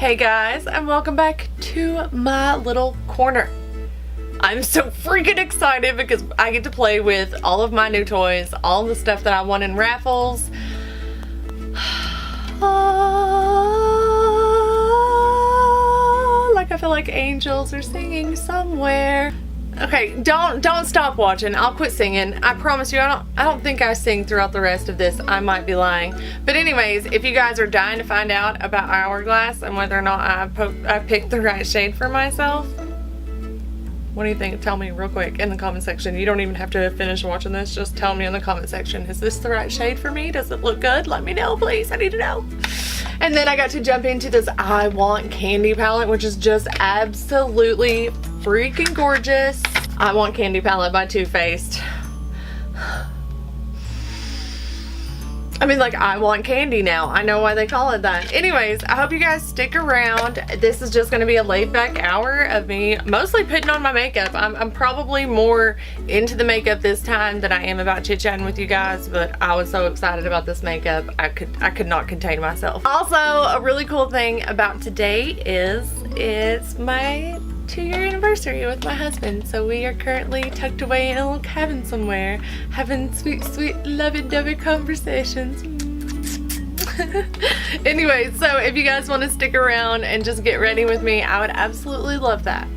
Hey guys, and welcome back to my little corner. I'm so freaking excited because I get to play with all of my new toys, all the stuff that I won in raffles. Like I feel like angels are singing somewhere. Okay, don't stop watching. I'll quit singing. I promise you, I don't think I sing throughout the rest of this. I might be lying. But anyways, if you guys are dying to find out about Hourglass and whether or not I picked the right shade for myself, what do you think? Tell me real quick in the comment section. You don't even have to finish watching this. Just tell me in the comment section. Is this the right shade for me? Does it look good? Let me know, please. I need to know. And then I got to jump into this I Want Candy palette, which is just absolutely freaking gorgeous. I Want Candy palette by Too Faced. I mean, like, I want candy now. I know why they call it that. Anyways, I hope you guys stick around. This is just going to be a laid back hour of me mostly putting on my makeup. I'm probably more into the makeup this time than I am about chit-chatting with you guys, but I was so excited about this makeup. I could not contain myself. Also, a really cool thing about today is it's my 2-year anniversary with my husband. So we are currently tucked away in a little cabin somewhere, having sweet, sweet, lovey-dovey conversations. Anyway, so if you guys want to stick around and just get ready with me, I would absolutely love that.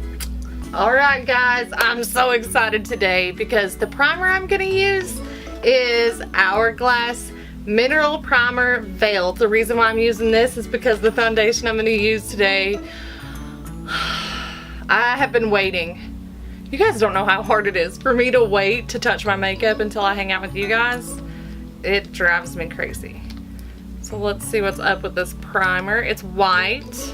Alright guys, I'm so excited today because the primer I'm going to use is Hourglass Mineral Primer Veil. The reason why I'm using this is because the foundation I'm going to use today, I have been waiting. You guys don't know how hard it is for me to wait to touch my makeup until I hang out with you guys. It drives me crazy. So let's see what's up with this primer. It's white.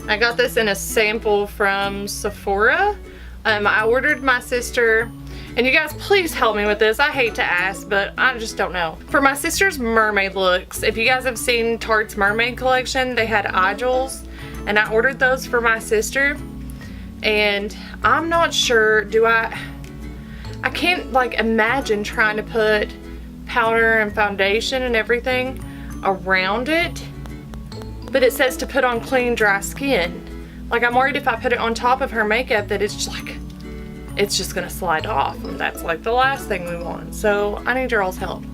I got this in a sample from Sephora. I ordered my sister, and you guys please help me with this. I hate to ask, but I just don't know. For my sister's mermaid looks, if you guys have seen Tarte's mermaid collection, they had eye jewels, and I ordered those for my sister. And I'm not sure, I can't like imagine trying to put powder and foundation and everything around it, but it says to put on clean dry skin. Like, I'm worried if I put it on top of her makeup that it's just gonna slide off, and that's like the last thing we want. So I need your all's help.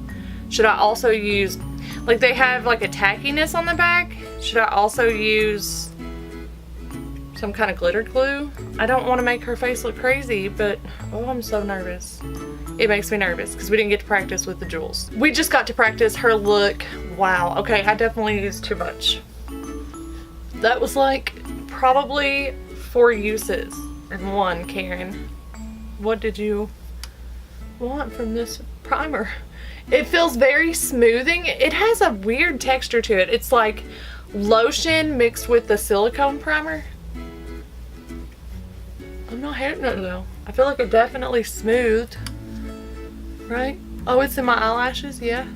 Should I also use, like, they have like a tackiness on the back, should I also use some kind of glitter glue? I don't want to make her face look crazy, but oh, I'm so nervous. It makes me nervous because we didn't get to practice with the jewels. We just got to practice her look. Wow, okay, I definitely used too much. That was like probably 4 uses in one. Karen, what did you want from this primer? It feels very smoothing. It has a weird texture to it. It's like lotion mixed with the silicone primer. I'm not hating it though. I feel like it definitely smoothed. Right? Oh, it's in my eyelashes? Yeah.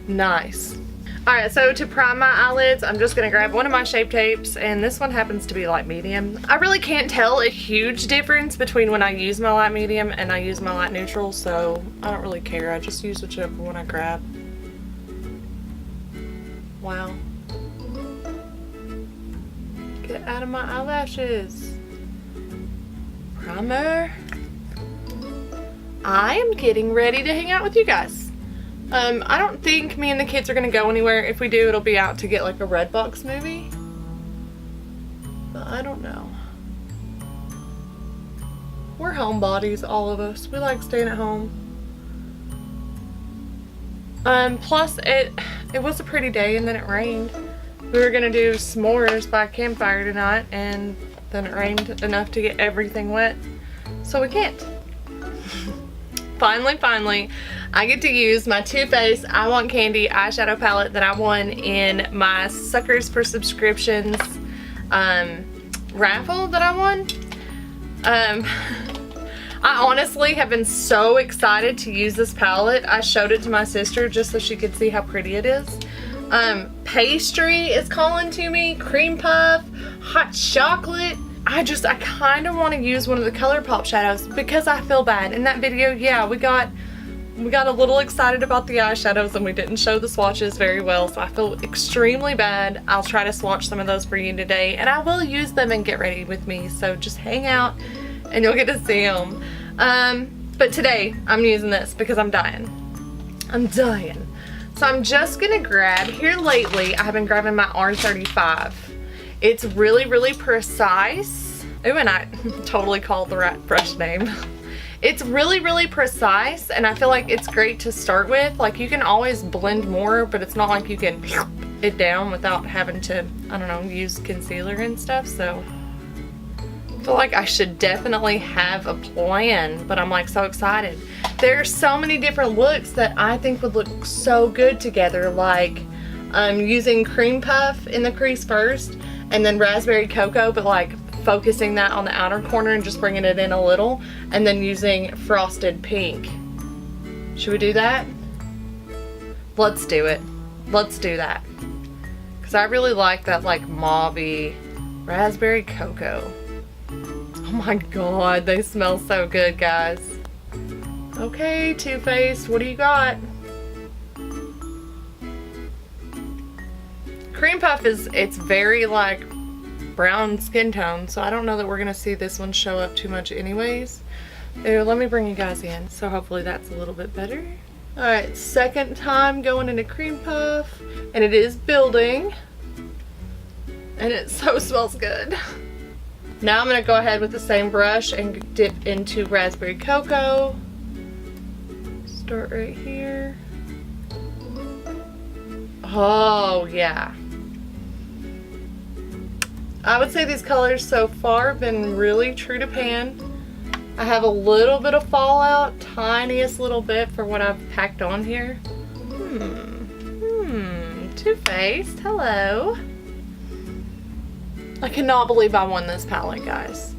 Nice. Alright, so to prime my eyelids, I'm just going to grab one of my Shape Tapes, and this one happens to be light medium. I really can't tell a huge difference between when I use my light medium and I use my light neutral, so I don't really care. I just use whichever one I grab. Wow. Get out of my eyelashes. Primer. I am getting ready to hang out with you guys. I don't think me and the kids are gonna go anywhere. If we do, it'll be out to get like a Redbox movie. But I don't know. We're homebodies, all of us. We like staying at home. Plus it was a pretty day and then it rained. We were gonna do s'mores by campfire tonight, and then it rained enough to get everything wet, so we can't. Finally, I get to use my Too Faced I Want Candy eyeshadow palette that I won in my Suckers for Subscriptions raffle that I won. I honestly have been so excited to use this palette. I showed it to my sister just so she could see how pretty it is. Pastry is calling to me, cream puff, hot chocolate. I kind of want to use one of the ColourPop shadows because I feel bad. In that video, yeah, we got we got a little excited about the eyeshadows and we didn't show the swatches very well, so I feel extremely bad. I'll try to swatch some of those for you today, and I will use them and get ready with me, so just hang out and you'll get to see them. But today I'm using this because I'm dying. I'm dying. So I'm just gonna grab, here lately I've been grabbing my R35. It's really, really precise. Oh, and I totally called the right brush name. It's really, really precise, and I feel like it's great to start with. Like, you can always blend more, but it's not like you can it down without having to, I don't know, use concealer and stuff. So I feel like I should definitely have a plan, but I'm like so excited. There are so many different looks that I think would look so good together, like using cream puff in the crease first, and then raspberry cocoa, but like focusing that on the outer corner and just bringing it in a little, and then using frosted pink. Should we do that? Let's do it. Let's do that. Because I really like that like mauve-y raspberry cocoa. Oh my god, they smell so good, guys. Okay, Too Faced, what do you got? Cream puff it's very like brown skin tone, so I don't know that we're gonna see this one show up too much anyways. Ew, let me bring you guys in, so hopefully that's a little bit better. All right, second time going into cream puff, and it is building, and it so smells good. Now I'm gonna go ahead with the same brush and dip into raspberry cocoa. Start right here. Oh yeah. I would say these colors so far have been really true to pan. I have a little bit of fallout, tiniest little bit for what I've packed on here. Too Faced, hello. I cannot believe I won this palette, guys.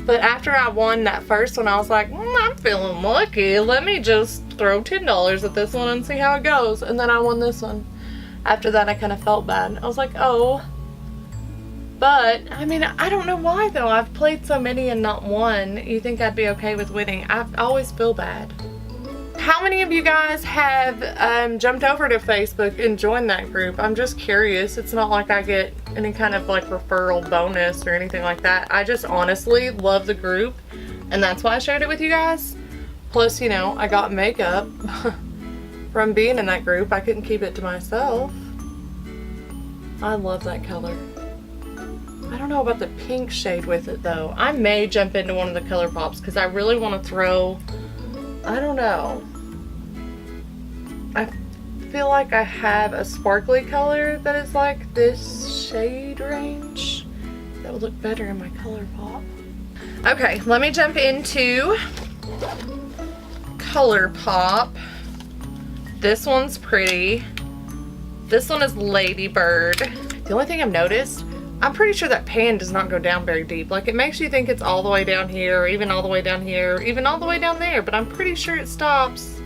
But after I won that first one, I was like, I'm feeling lucky. Let me just throw $10 at this one and see how it goes. And then I won this one. After that, I kind of felt bad. I was like, oh. But, I mean, I don't know why, though. I've played so many and not won. You think I'd be okay with winning. I always feel bad. How many of you guys have jumped over to Facebook and joined that group? I'm just curious. It's not like I get any kind of, like, referral bonus or anything like that. I just honestly love the group, and that's why I shared it with you guys. Plus, you know, I got makeup from being in that group. I couldn't keep it to myself. I love that color. I don't know about the pink shade with it though. I may jump into one of the color pops because I really want to throw, I don't know. I feel like I have a sparkly color that is like this shade range. That would look better in my color pop. Okay, let me jump into color pop. This one's pretty. This one is Ladybird. The only thing I've noticed, I'm pretty sure that pan does not go down very deep. Like, it makes you think it's all the way down here, or even all the way down here, or even all the way down there, but I'm pretty sure it stops.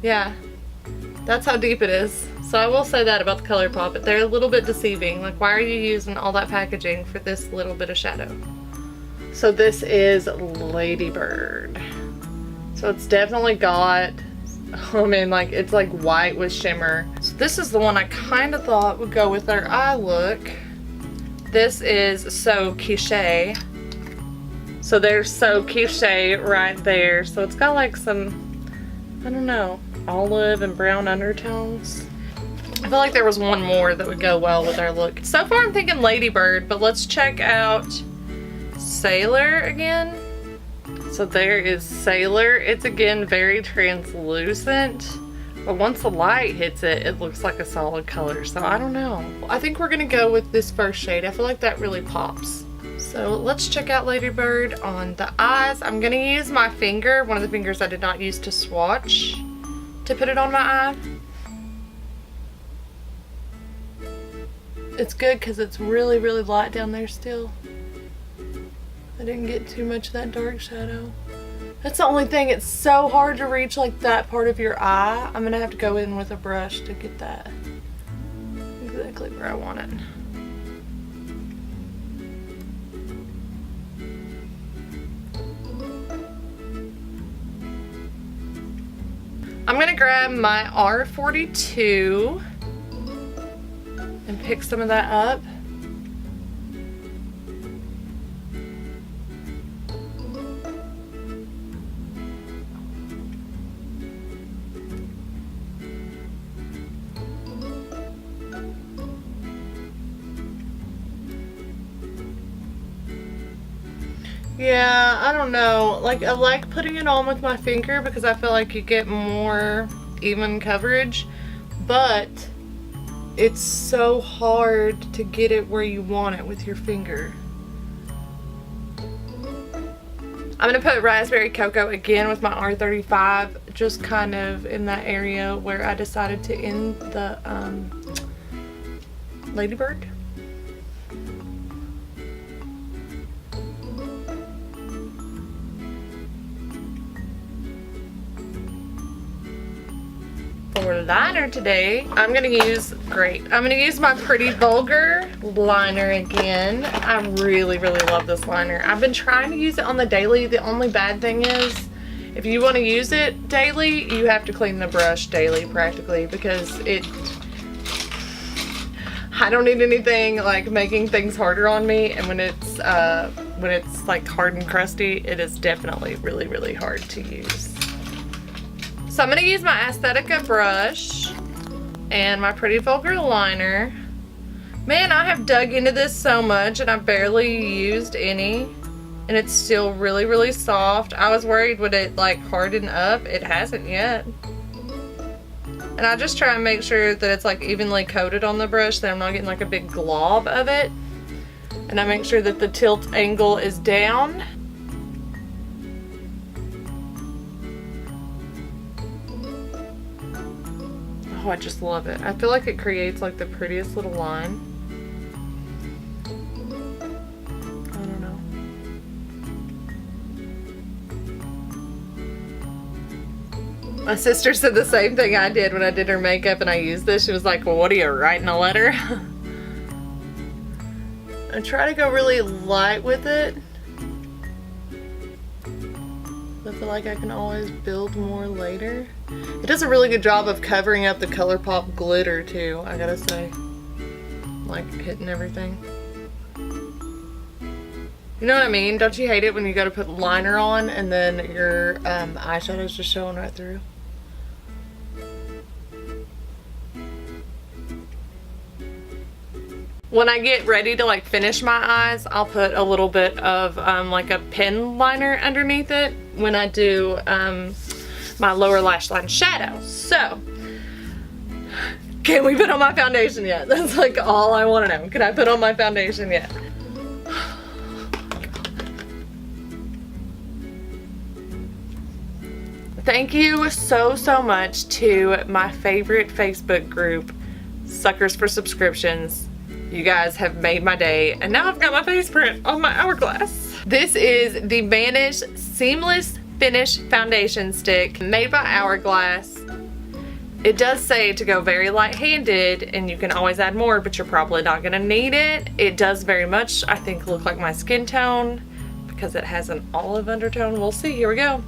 Yeah, that's how deep it is. So I will say that about the color pop, but they're a little bit deceiving. Like, why are you using all that packaging for this little bit of shadow? So this is Ladybird. So it's definitely got, I mean, like, it's like white with shimmer. So this is the one I kind of thought would go with our eye look. This is So Quiche. So there's So Quiche right there. So it's got like some, I don't know, olive and brown undertones. I feel like there was one more that would go well with our look. So far I'm thinking Ladybird, but let's check out Sailor again. So there is Sailor. It's again very translucent, but once the light hits it, it looks like a solid color. So I don't know. I think we're gonna go with this first shade. I feel like that really pops. So let's check out Ladybird on the eyes. I'm gonna use my finger, one of the fingers I did not use to swatch, to put it on my eye. It's good because it's really, really light down there still. I didn't get too much of that dark shadow. That's the only thing, it's so hard to reach like that part of your eye. I'm gonna have to go in with a brush to get that exactly where I want it. gonna grab my R42 and pick some of that up. Yeah, I don't know. Like, I like putting it on with my finger because I feel like you get more even coverage, but it's so hard to get it where you want it with your finger. I'm gonna put raspberry cocoa again with my R35, just kind of in that area where I decided to end the ladybird. For liner today, I'm gonna use my Pretty Vulgar liner again. I really love this liner. I've been trying to use it on the daily. The only bad thing is, if you want to use it daily, you have to clean the brush daily practically, because I don't need anything like making things harder on me, and when it's like hard and crusty, it is definitely really hard to use. So I'm going to use my Aesthetica brush and my Pretty Vulgar liner. Man, I have dug into this so much and I've barely used any. And it's still really soft. I was worried would it like harden up. It hasn't yet. And I just try and make sure that it's like evenly coated on the brush, that I'm not getting like a big glob of it. And I make sure that the tilt angle is down. Oh, I just love it. I feel like it creates like the prettiest little line. I don't know. My sister said the same thing I did when I did her makeup and I used this. She was like, well, what are you, writing a letter? I try to go really light with it. I feel like I can always build more later. It does a really good job of covering up the ColourPop glitter too, I gotta say. Like hitting everything. You know what I mean? Don't you hate it when you go to put liner on and then your eyeshadow's just showing right through? When I get ready to like finish my eyes, I'll put a little bit of like a pen liner underneath it when I do my lower lash line shadow. So, can we put on my foundation yet? That's like all I want to know. Can I put on my foundation yet? Thank you so much to my favorite Facebook group, Suckers for Subscriptions. You guys have made my day, and now I've got my face print on my Hourglass. This is the Vanish Seamless Finish Foundation Stick made by Hourglass. It does say to go very light-handed, and you can always add more, but you're probably not gonna need it. It does very much, I think, look like my skin tone because it has an olive undertone. We'll see. Here we go.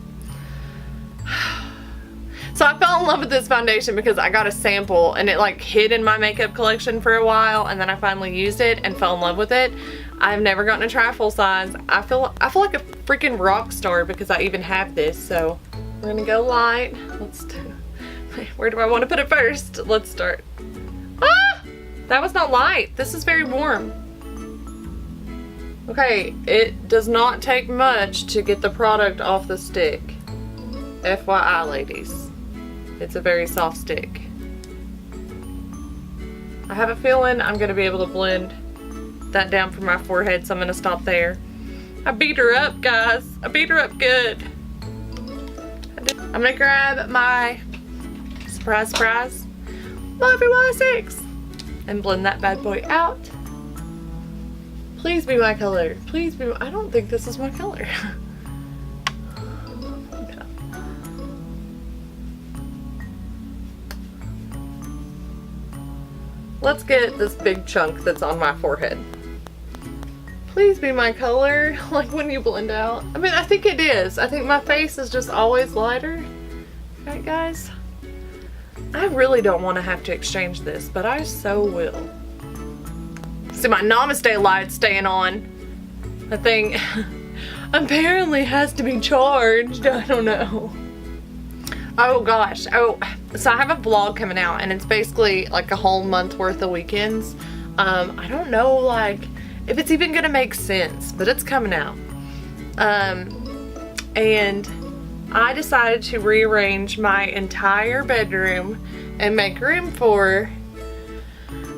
So I fell in love with this foundation because I got a sample and it like hid in my makeup collection for a while, and then I finally used it and fell in love with it. I've never gotten to try full size. I feel like a freaking rock star because I even have this. So we're gonna go light. Where do I want to put it first? Let's start. Ah! That was not light. This is very warm. Okay, it does not take much to get the product off the stick. FYI, ladies. It's a very soft stick. I have a feeling I'm going to be able to blend that down from my forehead, so I'm going to stop there. I beat her up, guys. I beat her up good. I'm going to grab my surprise Lovely Y6 and blend that bad boy out. Please be my color. Please be I don't think this is my color. Let's get this big chunk that's on my forehead. Please be my color, like when you blend out. I mean, I think it is. I think my face is just always lighter. Right, guys? I really don't want to have to exchange this, but I so will. See, my Namaste light's staying on. That thing apparently has to be charged. I don't know. Oh gosh. Oh, so I have a vlog coming out, and it's basically like a whole month worth of weekends. I don't know, like, if it's even gonna make sense, but it's coming out. And I decided to rearrange my entire bedroom and make room for,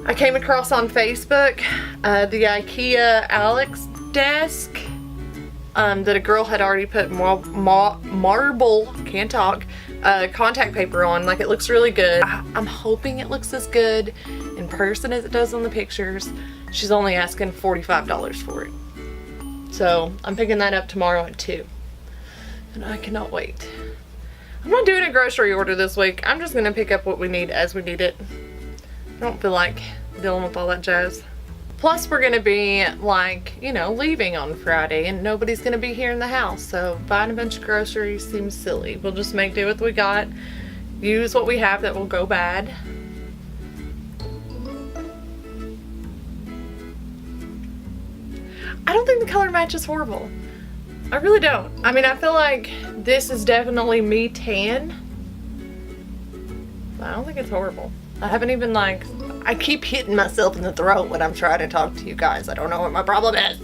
I came across on Facebook the IKEA Alex desk that a girl had already put marble, can't talk, contact paper on. Like, it looks really good. I'm hoping it looks as good in person as it does on the pictures. She's only asking $45 for it. So I'm picking that up tomorrow at 2. And I cannot wait. I'm not doing a grocery order this week. I'm just gonna pick up what we need as we need it. I don't feel like dealing with all that jazz. Plus, we're gonna be, like, you know, leaving on Friday, and nobody's gonna be here in the house, so buying a bunch of groceries seems silly. We'll just make do with what we got, use what we have that will go bad. I don't think the color match is horrible. I really don't. I mean, I feel like this is definitely me tan. I don't think it's horrible. I haven't even, like, I keep hitting myself in the throat when I'm trying to talk to you guys. I don't know what my problem is.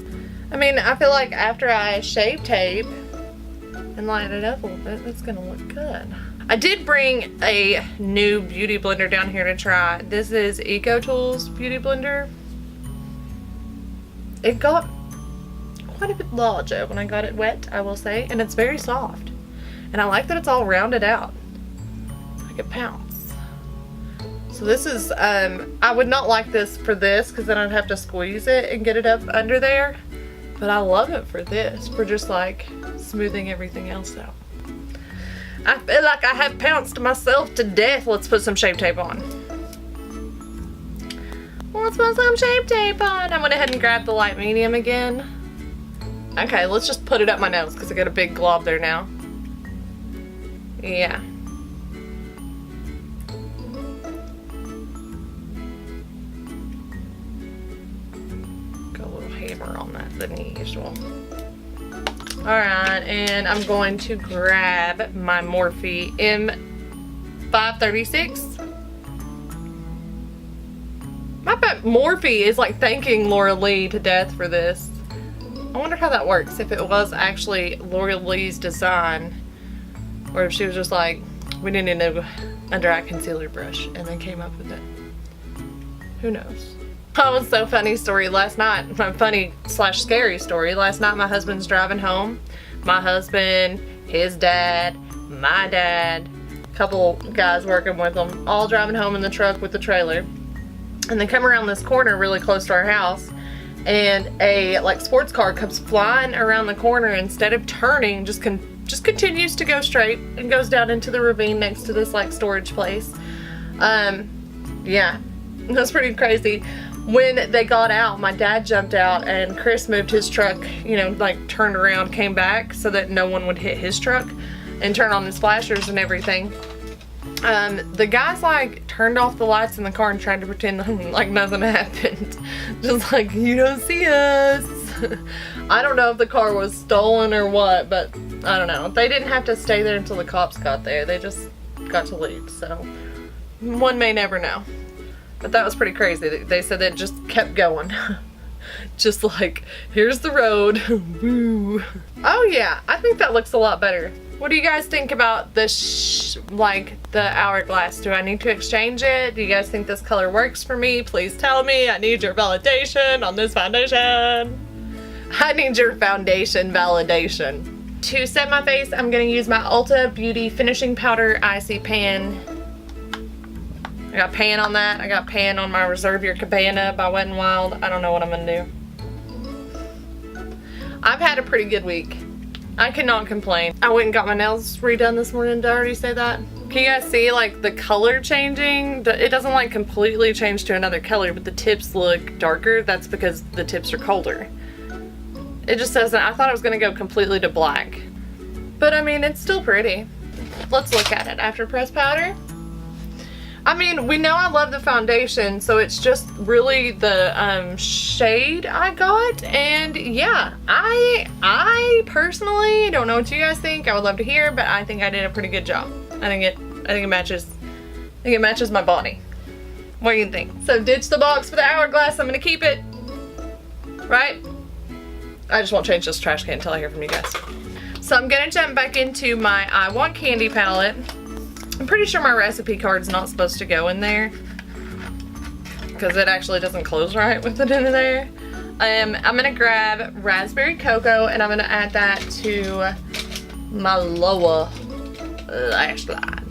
I mean, I feel like after I shave tape and line it up a little bit, it's gonna look good. I did bring a new beauty blender down here to try. This is EcoTools Beauty Blender. It got quite a bit larger when I got it wet, I will say, and it's very soft. And I like that it's all rounded out, like a pounce. So this is, I would not like this for this, because then I'd have to squeeze it and get it up under there. But I love it for this, for just like smoothing everything else out. I feel like I have pounced myself to death. Let's put some shape tape on. Let's put some shape tape on. I went ahead and grabbed the light medium again. Okay, let's just put it up my nose because I got a big glob there now. Yeah. Got a little hammer on that than usual. Alright, and I'm going to grab my Morphe M536. I bet Morphe is like thanking Laura Lee to death for this. I wonder how that works, if it was actually Laura Lee's design, or if she was just like, we didn't need a under eye concealer brush, and then came up with it. Who knows? Oh, it's so funny story last night, my funny / scary story. Last night my husband's driving home. My husband, his dad, my dad, a couple guys working with him, all driving home in the truck with the trailer. And they come around this corner really close to our house, and a like sports car comes flying around the corner. Instead of turning, just continues to go straight and goes down into the ravine next to this like storage place. Yeah, that's pretty crazy. When they got out, my dad jumped out and Chris moved his truck, you know, like turned around, came back so that no one would hit his truck, and turned on his flashers and everything. The guys like turned off the lights in the car and tried to pretend like nothing happened. Just like, you don't see us. I don't know if the car was stolen or what, but I don't know. They didn't have to stay there until the cops got there. They just got to leave, so one may never know. But that was pretty crazy. They said it just kept going. Just like, here's the road. Woo. Oh yeah, I think that looks a lot better. What do you guys think about this, like the Hourglass? Do I need to exchange it? Do you guys think this color works for me? Please tell me. I need your validation on this foundation. I need your foundation validation. To set my face, I'm gonna use my Ulta Beauty Finishing Powder Icy Pan. I got pan on that. I got pan on my Reserve Your Cabana by Wet n Wild. I don't know what I'm gonna do. I've had a pretty good week. I cannot complain. I went and got my nails redone this morning. Did I already say that? Can you guys see like the color changing? It doesn't like completely change to another color, but the tips look darker. That's because the tips are colder. It just doesn't. I thought it was gonna go completely to black. But I mean, it's still pretty. Let's look at it. After press powder. I mean, we know I love the foundation, so it's just really the shade I got. And yeah, I personally don't know what you guys think. I would love to hear, but I think I did a pretty good job. I think it matches my body. What do you think? So ditch the box for the Hourglass. I'm gonna keep it. Right? I just won't change this trash can until I hear from you guys. So I'm gonna jump back into my I Want Candy palette. I'm pretty sure my recipe card's not supposed to go in there because it actually doesn't close right with it in there. I'm gonna grab Raspberry Cocoa and I'm gonna add that to my lower lash line.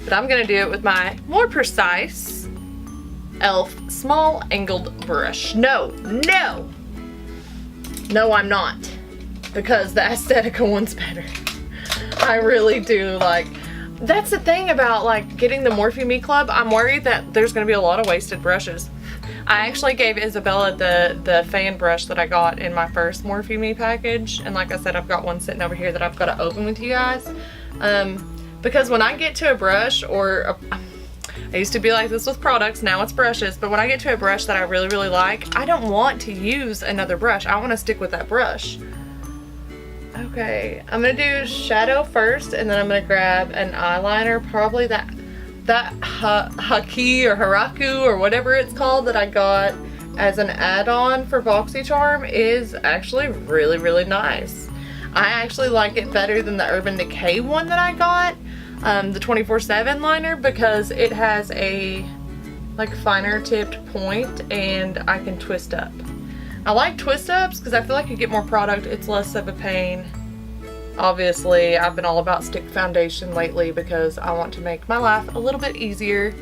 But I'm gonna do it with my more precise e.l.f. small angled brush. No, I'm not, because the Aesthetica one's better. I really do like. That's the thing about like getting the MorpheMe club. I'm worried that there's going to be a lot of wasted brushes. I actually gave Isabella the fan brush that I got in my first MorpheMe package. And like I said, I've got one sitting over here that I've got to open with you guys. Because when I get to a brush I used to be like this with products, now it's brushes. But when I get to a brush that I really, really like, I don't want to use another brush. I want to stick with that brush. Okay, I'm gonna do shadow first, and then I'm gonna grab an eyeliner, probably that Haki or Haraku or whatever it's called that I got as an add-on for Boxy Charm is actually really, really nice. I actually like it better than the Urban Decay one that I got, the 24/7 liner, because it has a like finer tipped point and I can twist up. I like twist ups because I feel like you get more product, it's less of a pain. Obviously, I've been all about stick foundation lately because I want to make my life a little bit easier.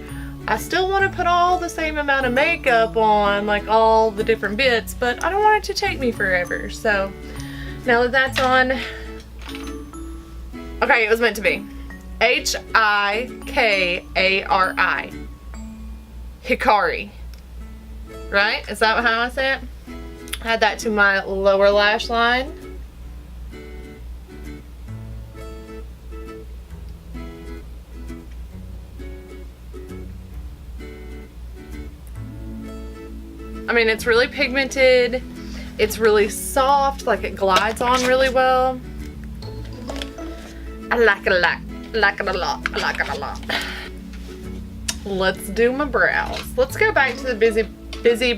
I still want to put all the same amount of makeup on, like all the different bits, but I don't want it to take me forever. So now that that's on, okay, it was meant to be. H-I-K-A-R-I. Hikari. Right? Is that how I say it? Add that to my lower lash line. I mean, it's really pigmented. It's really soft, like it glides on really well. I like it a lot. I like it a lot. I like it a lot. Let's do my brows. Let's go back to the busy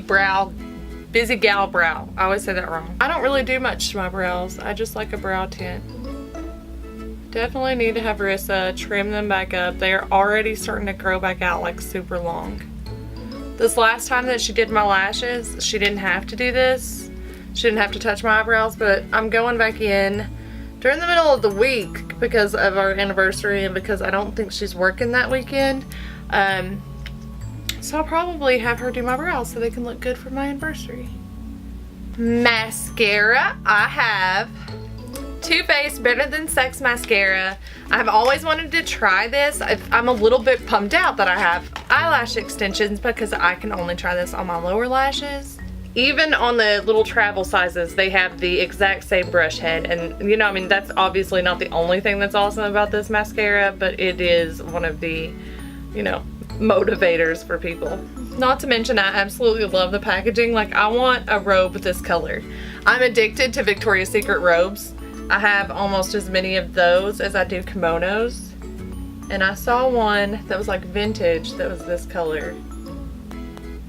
gal brow. I always say that wrong. I don't really do much to my brows. I just like a brow tint. Definitely need to have Teresa trim them back up. They are already starting to grow back out like super long. This last time that she did my lashes, she didn't have to do this. She didn't have to touch my eyebrows, but I'm going back in during the middle of the week because of our anniversary and because I don't think she's working that weekend. So I'll probably have her do my brows so they can look good for my anniversary. Mascara. I have Too Faced Better Than Sex mascara. I've always wanted to try this. I'm a little bit bummed out that I have eyelash extensions because I can only try this on my lower lashes. Even on the little travel sizes, they have the exact same brush head. And you know, I mean, that's obviously not the only thing that's awesome about this mascara, but it is one of the, you know, motivators for people. Not to mention, I absolutely love the packaging. Like, I want a robe this color. I'm addicted to Victoria's Secret robes. I have almost as many of those as I do kimonos. And I saw one that was like vintage that was this color.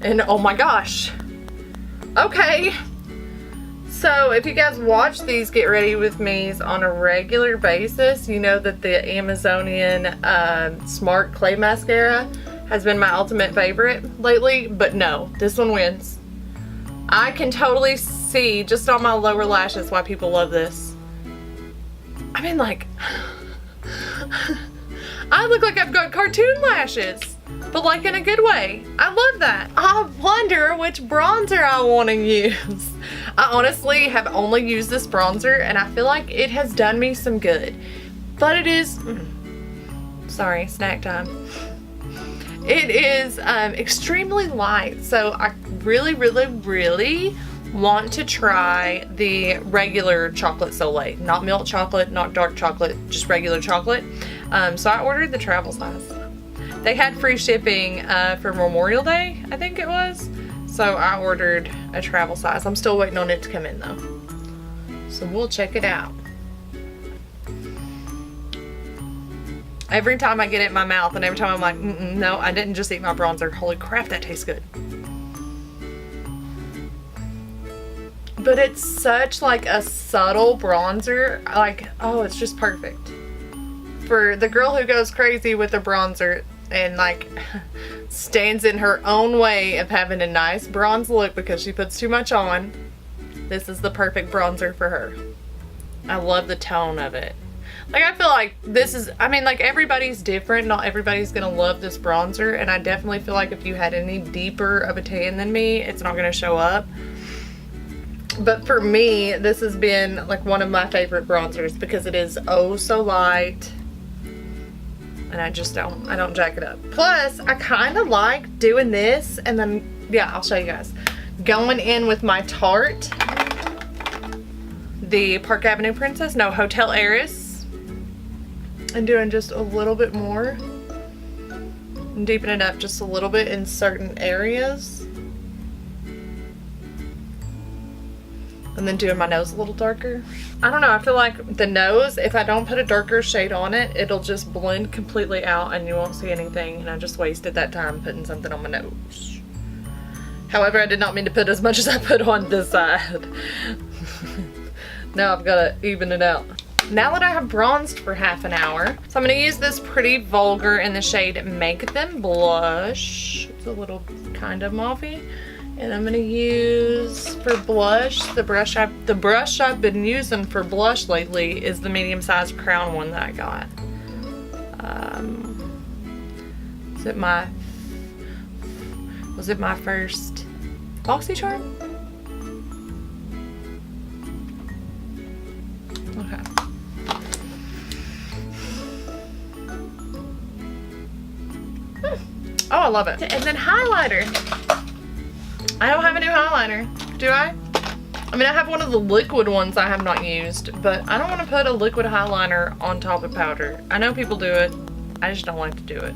And oh my gosh. Okay. So if you guys watch these Get Ready With Me's on a regular basis, you know that the Amazonian Smart Clay Mascara has been my ultimate favorite lately, but no, this one wins. I can totally see just on my lower lashes why people love this. I mean, like, I look like I've got cartoon lashes, but like in a good way. I love that. I wonder which bronzer I want to use. I honestly have only used this bronzer and I feel like it has done me some good, but it is, sorry, snack time. It is extremely light, so I really, really, really want to try the regular chocolate Soleil. Not milk chocolate, not dark chocolate, just regular chocolate. So I ordered the travel size. They had free shipping for Memorial Day, I think it was. So I ordered a travel size. I'm still waiting on it to come in though. So we'll check it out. Every time I get it in my mouth and every time I'm like, no, I didn't just eat my bronzer. Holy crap, that tastes good. But it's such like a subtle bronzer. Like, oh, it's just perfect. For the girl who goes crazy with the bronzer and like stands in her own way of having a nice bronze look because she puts too much on, this is the perfect bronzer for her. I love the tone of it. Like, I feel like this is, I mean, like, everybody's different. Not everybody's gonna love this bronzer, and I definitely feel like if you had any deeper of a tan than me, it's not gonna show up. But for me, this has been like one of my favorite bronzers because it is oh so light, and I don't jack it up. Plus, I kind of like doing this, and then, yeah, I'll show you guys. Going in with my Tarte, the Park Avenue Princess, no, Hotel Heiress, and doing just a little bit more, and deepen it up just a little bit in certain areas. And then doing my nose a little darker. I don't know, I feel like the nose, if I don't put a darker shade on it, it'll just blend completely out and you won't see anything, and I just wasted that time putting something on my nose. However, I did not mean to put as much as I put on this side. Now I've got to even it out. Now that I have bronzed for half an hour, so I'm going to use this Pretty Vulgar in the shade Make Them Blush. It's a little kind of mauvey. And I'm going to use, for blush, the brush I've been using for blush lately is the medium-sized Crown one that I got. Was it my first Boxy Charm? Okay. Oh, I love it. And then highlighter. I don't have a new highlighter, do I? I mean, I have one of the liquid ones I have not used, but I don't want to put a liquid highlighter on top of powder. I know people do it. I just don't like to do it.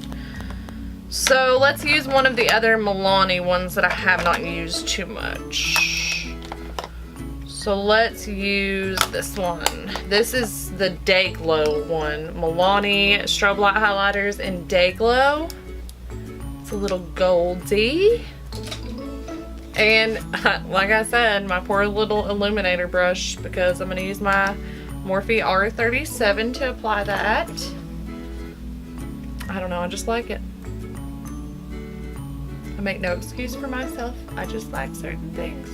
So let's use one of the other Milani ones that I have not used too much. So let's use this one. This is the Day Glow one. Milani Strobe Light Highlighters in Day Glow. It's a little goldy. And like I said, my poor little illuminator brush, because I'm going to use my Morphe R37 to apply that. I don't know, I just like it. I make no excuse for myself. I just like certain things.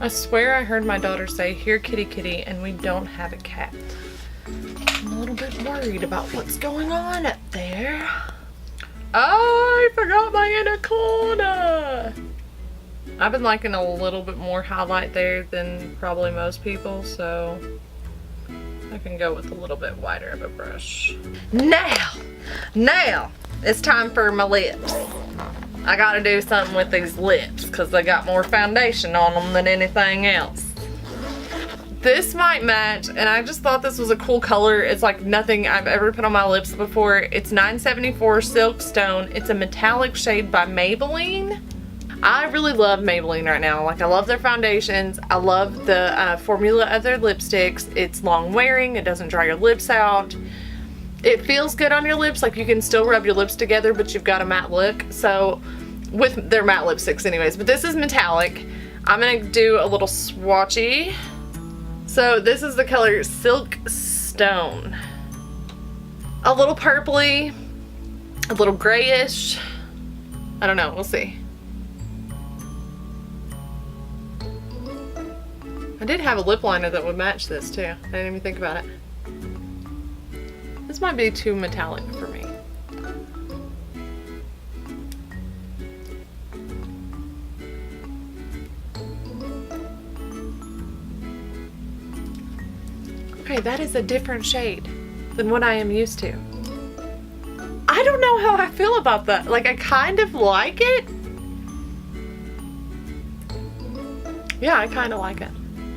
I swear I heard my daughter say, "Here, kitty, kitty," and we don't have a cat. I'm a little bit worried about what's going on up there. Oh, I forgot my anaconda. I've been liking a little bit more highlight there than probably most people, so I can go with a little bit wider of a brush. Now, it's time for my lips. I gotta do something with these lips because they got more foundation on them than anything else. This might match, and I just thought this was a cool color. It's like nothing I've ever put on my lips before. It's 974 Silkstone. It's a metallic shade by Maybelline. I really love Maybelline right now. Like, I love their foundations. I love the formula of their lipsticks. It's long wearing. It doesn't dry your lips out. It feels good on your lips. Like, you can still rub your lips together, but you've got a matte look. So, with their matte lipsticks anyways. But this is metallic. I'm going to do a little swatchy. So, this is the color Silkstone. A little purpley. A little grayish. I don't know. We'll see. I did have a lip liner that would match this too. I didn't even think about it. This might be too metallic for me. Okay, that is a different shade than what I am used to. I don't know how I feel about that. Like, I kind of like it. Yeah, I kind of like it.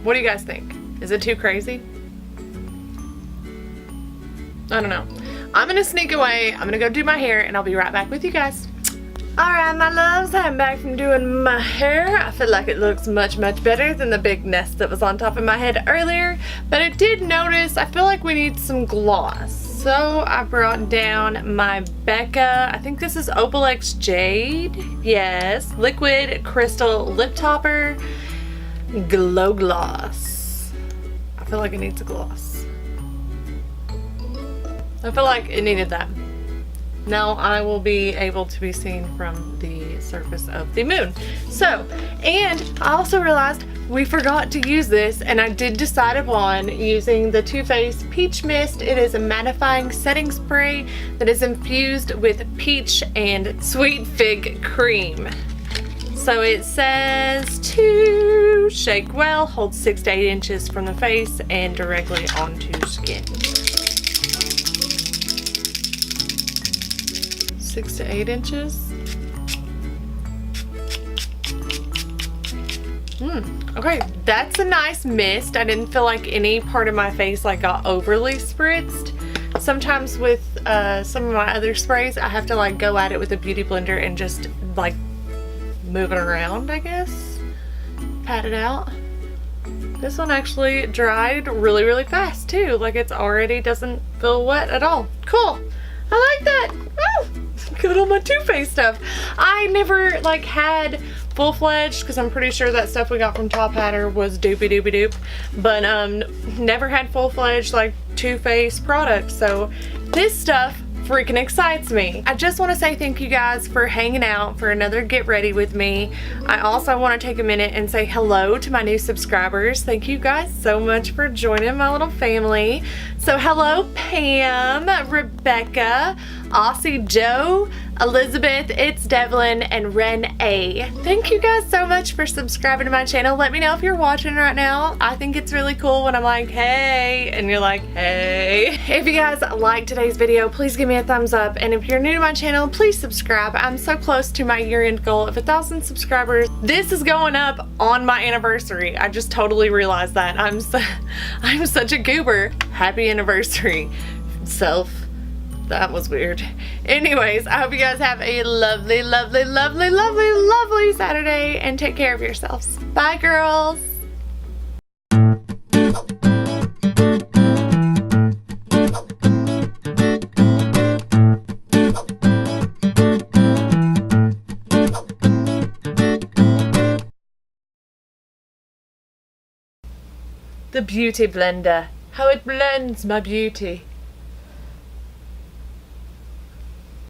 What do you guys think? Is it too crazy? I don't know. I'm gonna sneak away. I'm gonna go do my hair and I'll be right back with you guys. Alright, my loves, I'm back from doing my hair. I feel like it looks much, much better than the big nest that was on top of my head earlier. But I did notice, I feel like we need some gloss. So I brought down my Becca, I think this is Opal X Jade. Yes, Liquid Crystal Lip Topper Glow Gloss. I feel like it needs a gloss. I feel like it needed that. Now I will be able to be seen from the surface of the moon. So, and I also realized we forgot to use this, and I did decide upon using the Too Faced Peach Mist. It is a mattifying setting spray that is infused with peach and sweet fig cream. So it says to shake well, hold 6 to 8 inches from the face and directly onto skin. 6 to 8 inches. Okay, that's a nice mist. I didn't feel like any part of my face like got overly spritzed. Sometimes with some of my other sprays, I have to like go at it with a beauty blender and just like move it around, I guess. Pat it out. This one actually dried really, really fast too. Like it's already doesn't feel wet at all. Cool. I like that. Woo! Good on my Too Faced stuff. I never like had full-fledged, because I'm pretty sure that stuff we got from Top Hatter was doopy doopy doop, but never had full-fledged like Too Faced products, so this stuff freaking excites me. I just want to say thank you guys for hanging out for another Get Ready with me. I also want to take a minute and say hello to my new subscribers. Thank you guys so much for joining my little family. So hello Pam, Rebecca, Aussie Joe, Elizabeth, It's Devlin, and Ren A. Thank you guys so much for subscribing to my channel. Let me know if you're watching right now. I think it's really cool when I'm like, hey, and you're like, hey. If you guys like today's video, please give me a thumbs up. And if you're new to my channel, please subscribe. I'm so close to my year-end goal of 1,000 subscribers. This is going up on my anniversary. I just totally realized that. I'm such a goober. Happy anniversary, self. That was weird. Anyways, I hope you guys have a lovely, lovely, lovely, lovely, lovely Saturday, and take care of yourselves. Bye, girls. The beauty blender. How it blends my beauty.